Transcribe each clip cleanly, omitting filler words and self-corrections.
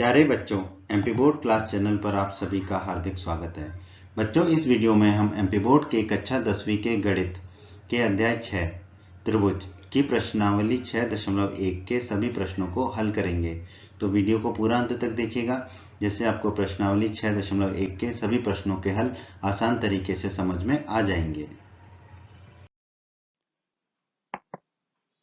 प्यारे बच्चों, MP board class channel पर आप सभी का हार्दिक स्वागत है। बच्चों, इस वीडियो में हम एमपी बोर्ड के कक्षा 10वीं के गणित के अध्याय 6 त्रिभुज की प्रश्नावली 6.1 के सभी प्रश्नों को हल करेंगे। तो वीडियो को पूरा अंत तक देखिएगा, जिससे आपको प्रश्नावली 6.1 के सभी प्रश्नों के हल आसान तरीके से समझ में आ जाएंगे।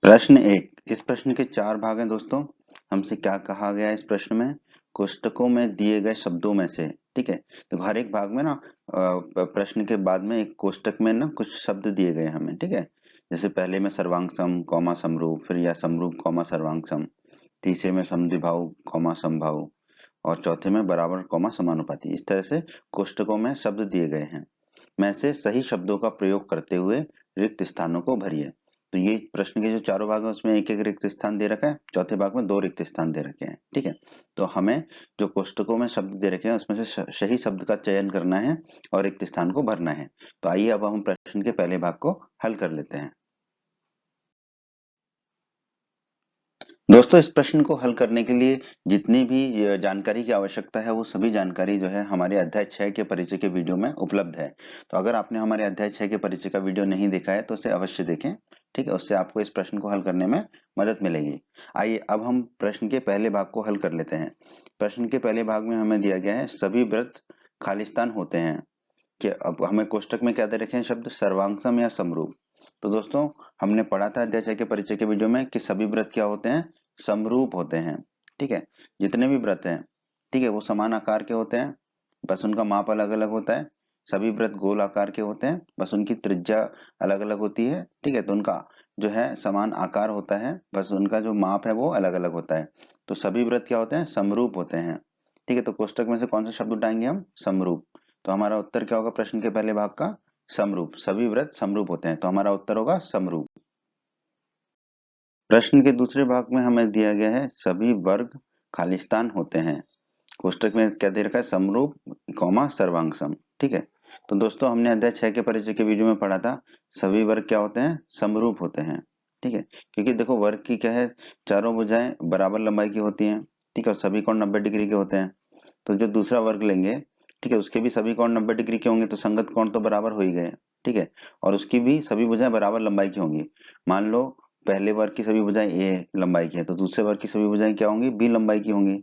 प्रश्न 1। इस प्रश्न के 4 भाग हैं दोस्तों। हमसे क्या कहा गया है इस प्रश्न में? कोष्टकों में दिए गए शब्दों में से, ठीक है। तो हर एक भाग में ना प्रश्न के बाद में एक कोष्टक में ना कुछ शब्द दिए गए हमें, ठीक है। जैसे पहले में सर्वांग सम कॉमा समरूप, फिर या समरूप कॉमा सर्वांग सम, तीसरे में समद्विबाहु कॉमा समबाहु, और चौथे में बराबर कॉमा समानुपाती। इस तरह से कोष्टकों में शब्द दिए गए हैं। में से सही शब्दों का प्रयोग करते हुए रिक्त स्थानों को भरिए। तो ये प्रश्न के जो चारों भाग है उसमें एक एक रिक्त स्थान दे रखा है, चौथे भाग में 2 रिक्त स्थान दे रखे हैं, ठीक है। तो हमें जो कोष्टकों में शब्द दे रखे हैं उसमें से सही शब्द का चयन करना है और रिक्त स्थान को भरना है। तो आइए अब हम प्रश्न के पहले भाग को हल कर लेते हैं। दोस्तों, इस प्रश्न को हल करने के लिए जितनी भी जानकारी की आवश्यकता है वो सभी जानकारी जो है हमारे अध्याय 6 के परिचय के वीडियो में उपलब्ध है। तो अगर आपने हमारे अध्याय 6 के परिचय का वीडियो नहीं देखा है तो उसे अवश्य देखें, ठीक है। उससे आपको इस प्रश्न को हल करने में मदद मिलेगी। आइए अब हम प्रश्न के पहले भाग को हल कर लेते हैं। प्रश्न के पहले भाग में हमें दिया गया है सभी वृत्त खालिस्तान होते हैं। कि अब हमें कोष्टक में क्या दे रखे हैं शब्द? सर्वांगसम या समरूप। तो दोस्तों, हमने पढ़ा था अध्याय 6 के परिचय के वीडियो में कि सभी वृत्त क्या होते हैं? समरूप होते हैं, ठीक है। जितने भी वृत्त हैं, ठीक है, वो समान आकार के होते हैं, बस उनका माप अलग अलग होता है। सभी वृत्त गोल आकार के होते हैं, बस उनकी त्रिज्या अलग अलग होती है, ठीक है। तो उनका जो है समान आकार होता है, बस उनका जो माप है वो अलग अलग होता है। तो सभी वृत्त क्या होते हैं? समरूप होते हैं, ठीक है। तो कोष्टक में से कौन सा शब्द उठाएंगे हम? समरूप। तो हमारा उत्तर क्या होगा प्रश्न के पहले भाग का? समरूप। सभी वृत्त समरूप होते हैं, तो हमारा उत्तर होगा समरूप। प्रश्न के दूसरे भाग में हमें दिया गया है सभी वर्ग खालिस्तान होते हैं। कोष्टक में क्या दे रखा है? समरूप कॉमा सर्वांगसम, ठीक है। तो दोस्तों, हमने अध्याय 6 के परिचय के वीडियो में पढ़ा था सभी वर्ग क्या होते हैं? समरूप होते हैं, ठीक है। क्योंकि देखो वर्ग की क्या है, चारों भुजाएं बराबर लंबाई की होती हैं, ठीक है, और सभी कोण 90 डिग्री के होते हैं। तो जो दूसरा वर्ग लेंगे, ठीक है, उसके भी सभी कोण 90 डिग्री के होंगे, तो संगत कोण तो बराबर हो ही गए, ठीक है। और उसकी भी सभी भुजाएं बराबर लंबाई की होंगी। मान लो पहले वर्ग की सभी भुजाएं ए लंबाई की है, तो दूसरे वर्ग की सभी भुजाएं क्या होंगी? बी लंबाई की होंगी।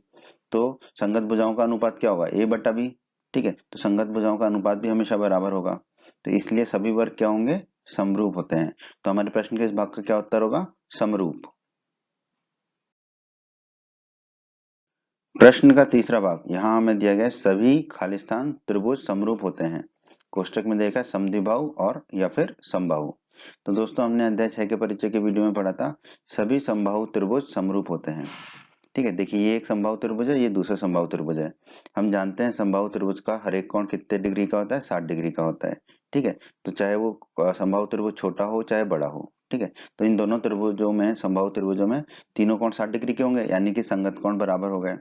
तो संगत भुजाओं का अनुपात क्या होगा? ए बटा बी, ठीक है। तो संगत भुजाओं का अनुपात भी हमेशा बराबर होगा। तो इसलिए सभी वर्ग क्या होंगे? समरूप होते हैं। तो हमारे प्रश्न के इस भाग का क्या उत्तर होगा? समरूप। प्रश्न का तीसरा भाग, यहाँ हमें दिया गया है सभी खालिस्तान त्रिभुज समरूप होते हैं। कोष्टक में देखा समद्विबाहु और या फिर समबाहु। तो दोस्तों, हमने अध्याय 6 के परिचय के वीडियो में पढ़ा था सभी समबाहु त्रिभुज समरूप होते हैं, ठीक है। देखिए, ये एक समबाहु त्रिभुज है, ये दूसरा समबाहु त्रिभुज है। हम जानते हैं समबाहु त्रिभुज का हर एक कोण कितने डिग्री का होता है? 60 डिग्री का होता है, ठीक है। तो चाहे वो समबाहु त्रिभुज छोटा हो चाहे बड़ा हो, ठीक है। तो इन दोनों त्रिभुजों में, समबाहु त्रिभुजों में तीनों कोण 60 डिग्री के होंगे, यानी कि संगत कोण बराबर हो गए।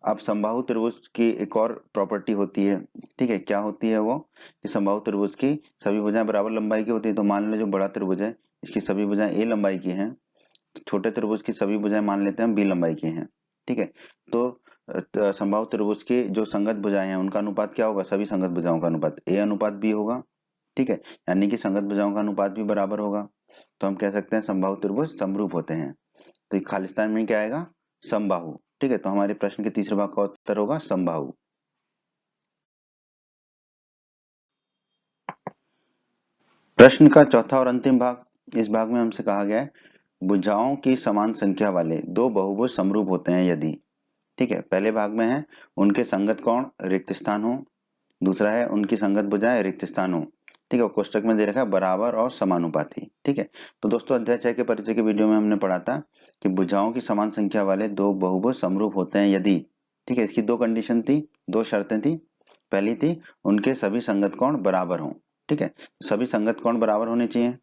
अब समबाहु त्रिभुज की एक और प्रॉपर्टी होती है, ठीक है। क्या होती है वो? कि समबाहु त्रिभुज की सभी भुजाएं बराबर लंबाई की होती है। तो मान लो जो बड़ा त्रिभुज है इसकी सभी भुजाएं ए लंबाई की हैं, तो छोटे त्रिभुज की सभी भुजाएं मान लेते हैं बी लंबाई की हैं, ठीक है। तो समबाहु त्रिभुज की जो संगत भुजाएं हैं उनका अनुपात क्या होगा? सभी संगत भुजाओं का अनुपात ए अनुपात बी होगा, ठीक है। यानी कि संगत भुजाओं का अनुपात भी बराबर होगा। तो हम कह सकते हैं समबाहु त्रिभुज समरूप होते हैं। तो खालिस्तान में क्या आएगा? समबाहु, ठीक है। तो हमारे प्रश्न के तीसरे भाग का उत्तर होगा समबाहु। प्रश्न का चौथा और अंतिम भाग, इस भाग में हमसे कहा गया है भुजाओं की समान संख्या वाले दो बहुभुज समरूप होते हैं यदि, ठीक है। पहले भाग में है उनके संगत कोण रिक्त स्थान हो, दूसरा है उनकी संगत भुजाएं रिक्त स्थान हो, ठीक है। कोष्टक में दे रखा है बराबर और समानुपाती, ठीक है। तो दोस्तों, अध्याय 6 के परिचय के वीडियो में हमने पढ़ा था कि भुजाओं की समान संख्या वाले दो बहुभुज समरूप होते हैं यदि, ठीक है। इसकी दो कंडीशन थी, दो शर्तें थी। पहली थी उनके सभी संगत कोण बराबर हों, ठीक है। सभी संगत कोण बराबर होने चाहिए,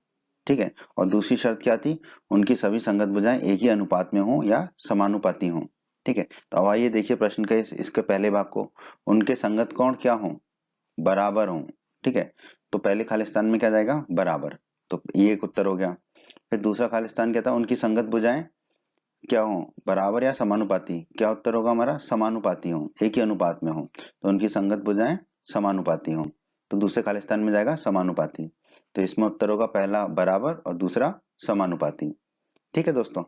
ठीक है। और दूसरी शर्त क्या थी? उनकी सभी संगत भुजाएं एक ही अनुपात में हो या समानुपाती हो, ठीक है। तो अब आइए देखिए प्रश्न के इसके पहले भाग को। उनके संगत कोण क्या हो? बराबर हो, ठीक है। तो पहले खालिस्तान में क्या जाएगा? बराबर। तो ये एक उत्तर हो गया। फिर दूसरा खालिस्तान क्या था? उनकी संगत भुजाएं क्या हो, बराबर या समानुपाती? क्या उत्तर होगा हमारा? समानुपाती हो, एक ही अनुपात में हो, तो उनकी संगत भुजाएं समानुपाती हो, तो दूसरे खालिस्तान में जाएगा समानुपाती। तो इसमें उत्तर होगा पहला बराबर और दूसरा समानुपाती। ठीक है दोस्तों।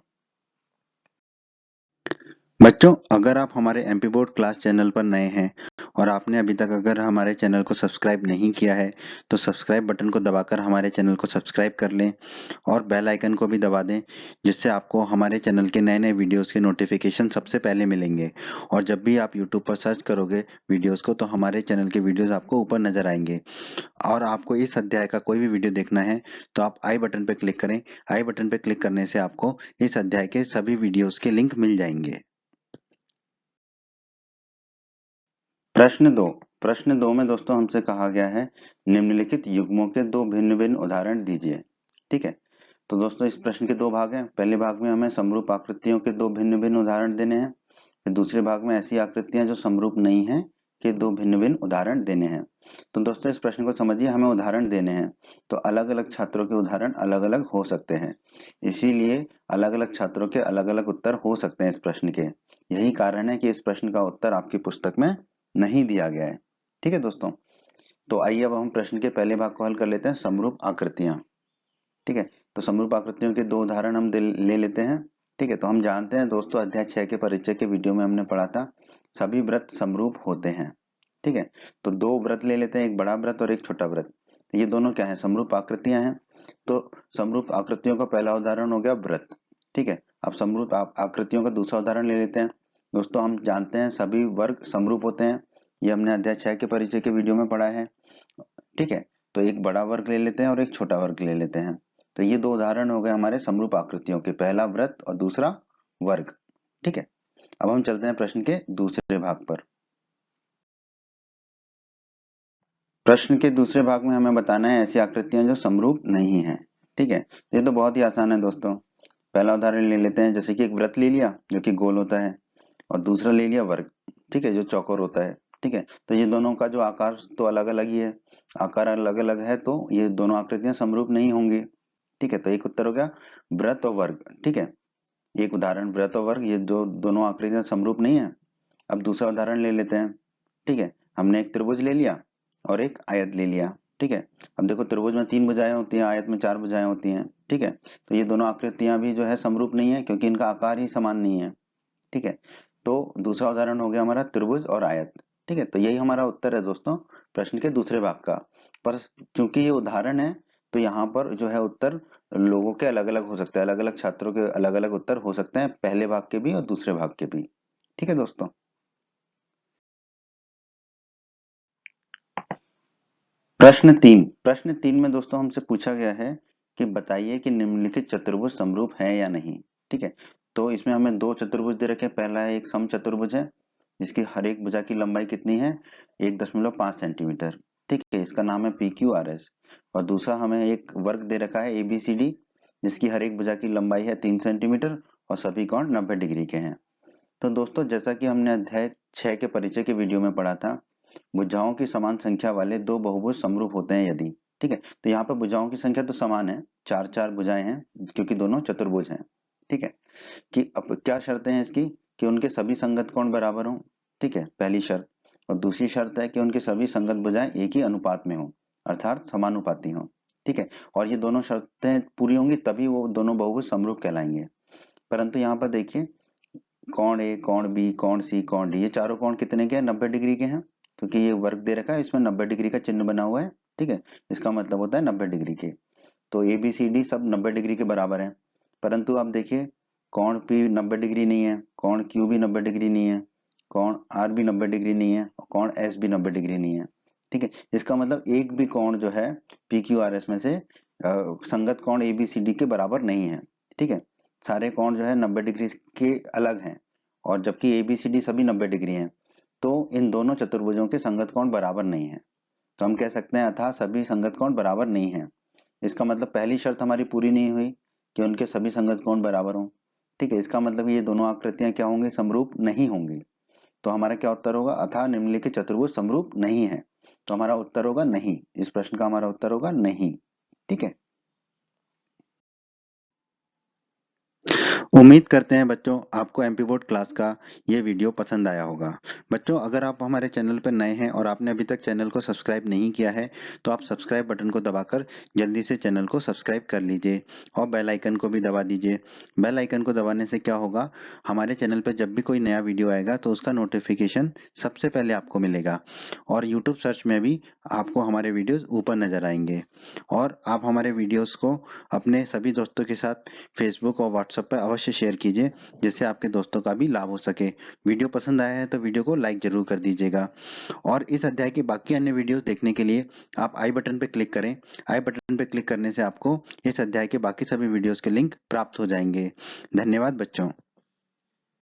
बच्चों, अगर आप हमारे एमपी बोर्ड क्लास चैनल पर नए हैं और आपने अभी तक अगर हमारे चैनल को सब्सक्राइब नहीं किया है तो सब्सक्राइब बटन को दबाकर हमारे चैनल को सब्सक्राइब कर लें और बेल आइकन को भी दबा दें, जिससे आपको हमारे चैनल के नए नए वीडियोस के नोटिफिकेशन सबसे पहले मिलेंगे। और जब भी आप यूट्यूब पर सर्च करोगे वीडियोस को तो हमारे चैनल के वीडियोस आपको ऊपर नजर आएंगे। और आपको इस अध्याय का कोई भी वीडियो देखना है तो आप आई बटन पर क्लिक करें। आई बटन पर क्लिक करने से आपको इस अध्याय के सभी वीडियोस के लिंक मिल जाएंगे। प्रश्न दो में दोस्तों हमसे कहा गया है निम्नलिखित युग्मों के दो भिन्न भिन्न उदाहरण दीजिए। ठीक है, तो दोस्तों इस प्रश्न के दो भाग हैं। पहले भाग में हमें समरूप आकृतियों के दो भिन्न भिन्न उदाहरण देने हैं, फिर दूसरे भाग में ऐसी आकृतियां जो समरूप नहीं है के दो भिन्न भिन्न उदाहरण देने हैं। तो दोस्तों इस प्रश्न को समझिए, हमें उदाहरण देने हैं तो अलग अलग छात्रों के उदाहरण अलग अलग हो सकते हैं, इसीलिए अलग अलग छात्रों के अलग अलग उत्तर हो सकते हैं इस प्रश्न के। यही कारण है कि इस प्रश्न का उत्तर आपकी पुस्तक में नहीं दिया गया है। ठीक है दोस्तों, तो आइए अब हम प्रश्न के पहले भाग को हल कर लेते हैं, समरूप आकृतियां। ठीक है, तो समरूप आकृतियों के दो उदाहरण हम ले लेते हैं। ठीक है, तो हम जानते हैं दोस्तों अध्याय 6 के परिचय के वीडियो में हमने पढ़ा था सभी व्रत समरूप होते हैं। ठीक है, तो दो व्रत ले लेते हैं, एक बड़ा व्रत और एक छोटा व्रत। तो ये दोनों क्या है? समरूप आकृतियां हैं। तो समरूप आकृतियों का पहला उदाहरण हो गया व्रत। ठीक है, अब समरूप आकृतियों का दूसरा उदाहरण ले लेते हैं। दोस्तों हम जानते हैं सभी वर्ग समरूप होते हैं, ये हमने अध्याय 6 के परिचय के वीडियो में पढ़ा है। ठीक है, तो एक बड़ा वर्ग ले लेते हैं और एक छोटा वर्ग ले लेते हैं। तो ये दो उदाहरण हो गए हमारे समरूप आकृतियों के, पहला व्रत और दूसरा वर्ग। ठीक है, अब हम चलते हैं प्रश्न के दूसरे भाग पर। प्रश्न के दूसरे भाग में हमें बताना है ऐसी आकृतियां जो समरूप नहीं है। ठीक है, ये तो बहुत ही आसान है दोस्तों। पहला उदाहरण ले लेते हैं, जैसे कि एक वृत्त ले लिया जो कि गोल होता है और दूसरा ले लिया वर्ग, ठीक है, जो चौकोर होता है। ठीक है, तो ये दोनों का जो आकार तो अलग अलग ही है, आकार अलग अलग है, तो ये दोनों आकृतियां समरूप नहीं होंगी। ठीक है, तो एक उत्तर हो गया वृत्त और वर्ग। ठीक है, एक उदाहरण वृत्त और वर्ग, ये जो दोनों आकृतियां समरूप नहीं है। अब दूसरा उदाहरण ले लेते हैं। ठीक है, हमने एक त्रिभुज ले लिया और एक आयत ले लिया। ठीक है, अब देखो त्रिभुज में 3 भुजाएं होती हैं, आयत में 4 भुजाएं होती हैं। ठीक है, तो ये दोनों आकृतियां भी जो है समरूप नहीं है क्योंकि इनका आकार ही समान नहीं है। ठीक है, तो दूसरा उदाहरण हो गया हमारा त्रिभुज और आयत। ठीक है, तो यही हमारा उत्तर है दोस्तों प्रश्न के दूसरे भाग का। पर चूंकि ये उदाहरण है तो यहाँ पर जो है उत्तर लोगों के अलग अलग हो सकते हैं, अलग अलग छात्रों के अलग अलग उत्तर हो सकते हैं, पहले भाग के भी और दूसरे भाग के भी। ठीक है दोस्तों, प्रश्न तीन में दोस्तों हमसे पूछा गया है कि बताइए कि निम्नलिखित चतुर्भुज समरूप है या नहीं। ठीक है, तो इसमें हमें दो चतुर्भुज दे रखे हैं। पहला है एक समचतुर्भुज है जिसकी हर एक भुजा की लंबाई कितनी है? 1.5 सेंटीमीटर। ठीक है, इसका नाम है PQRS। और दूसरा हमें एक वर्ग दे रखा है ABCD जिसकी हर एक भुजा की लंबाई है 3 सेंटीमीटर और सभी कोण 90 डिग्री के हैं। तो दोस्तों जैसा कि हमने अध्याय 6 के परिचय के वीडियो में पढ़ा था, भुजाओं की समान संख्या वाले दो बहुभुज समरूप होते हैं यदि। ठीक है, तो यहाँ पर भुजाओं की संख्या तो समान है, चार चार भुजाएं हैं क्योंकि दोनों चतुर्भुज हैं। ठीक है, कि अब क्या शर्तें हैं इसकी? कि उनके सभी संगत कोण बराबर हों। ठीक है, पहली शर्त। और दूसरी शर्त है कि उनके सभी संगत भुजाएं एक ही अनुपात में हों, अर्थात समानुपाती हों। ठीक है, और ये दोनों शर्तें पूरी होंगी तभी वो दोनों बहुभुज समरूप कहलाएंगे। परंतु यहाँ पर देखिए कोण ए, कोण बी, कोण सी, कोण डी, ये चारों कोण कितने के हैं? 90 डिग्री के हैं, क्योंकि ये वर्ग दे रखा है इसमें 90 डिग्री का चिन्ह बना हुआ है। ठीक है, इसका मतलब होता है 90 डिग्री के। तो ए बी सी डी सब 90 डिग्री के बराबर हैं। परंतु आप देखिए कोण पी 90 डिग्री नहीं है, कोण क्यू भी 90 डिग्री नहीं है, कोण आर भी 90 डिग्री नहीं है और कोण एस भी 90 डिग्री नहीं है। ठीक है, इसका मतलब एक भी कोण जो है पी क्यू आर एस में से संगत कोण ए बी सी डी के बराबर नहीं है। ठीक है, सारे कोण जो है 90 डिग्री के अलग हैं और जबकि ए बी सी डी सभी 90 डिग्री हैं, तो इन दोनों चतुर्भुजों के संगत कोण बराबर नहीं है। तो हम कह सकते हैं अतः सभी संगत कोण बराबर नहीं है। इसका मतलब पहली शर्त हमारी पूरी नहीं हुई कि उनके सभी संगत कोण बराबर हों। ठीक है, इसका मतलब ये दोनों आकृतियां क्या होंगी? समरूप नहीं होंगी। तो हमारा क्या उत्तर होगा? अतः निम्नलिखित चतुर्भुज समरूप नहीं है। तो हमारा उत्तर होगा नहीं, इस प्रश्न का हमारा उत्तर होगा नहीं। ठीक है, उम्मीद करते हैं बच्चों आपको एमपी बोर्ड क्लास का ये वीडियो पसंद आया होगा। बच्चों अगर आप हमारे चैनल पर नए हैं और आपने अभी तक चैनल को सब्सक्राइब नहीं किया है तो आप सब्सक्राइब बटन को दबाकर जल्दी से चैनल को सब्सक्राइब कर लीजिए और बेल आइकन को भी दबा दीजिए। बेल आइकन को दबाने से क्या होगा, हमारे चैनल पर जब भी कोई नया वीडियो आएगा तो उसका नोटिफिकेशन सबसे पहले आपको मिलेगा और यूट्यूब सर्च में भी आपको हमारे वीडियोज ऊपर नजर आएंगे। और आप हमारे वीडियोज को अपने सभी दोस्तों के साथ फेसबुक और व्हाट्सएप पर अवश्य शेयर कीजिए जिससे आपके दोस्तों का भी लाभ हो सके। वीडियो पसंद आया है तो वीडियो को लाइक जरूर कर दीजिएगा और इस अध्याय के बाकी अन्य वीडियोस देखने के लिए आप आई बटन पर क्लिक करें। आई बटन पर क्लिक करने से आपको इस अध्याय के बाकी सभी वीडियोस के लिंक प्राप्त हो जाएंगे। धन्यवाद बच्चों।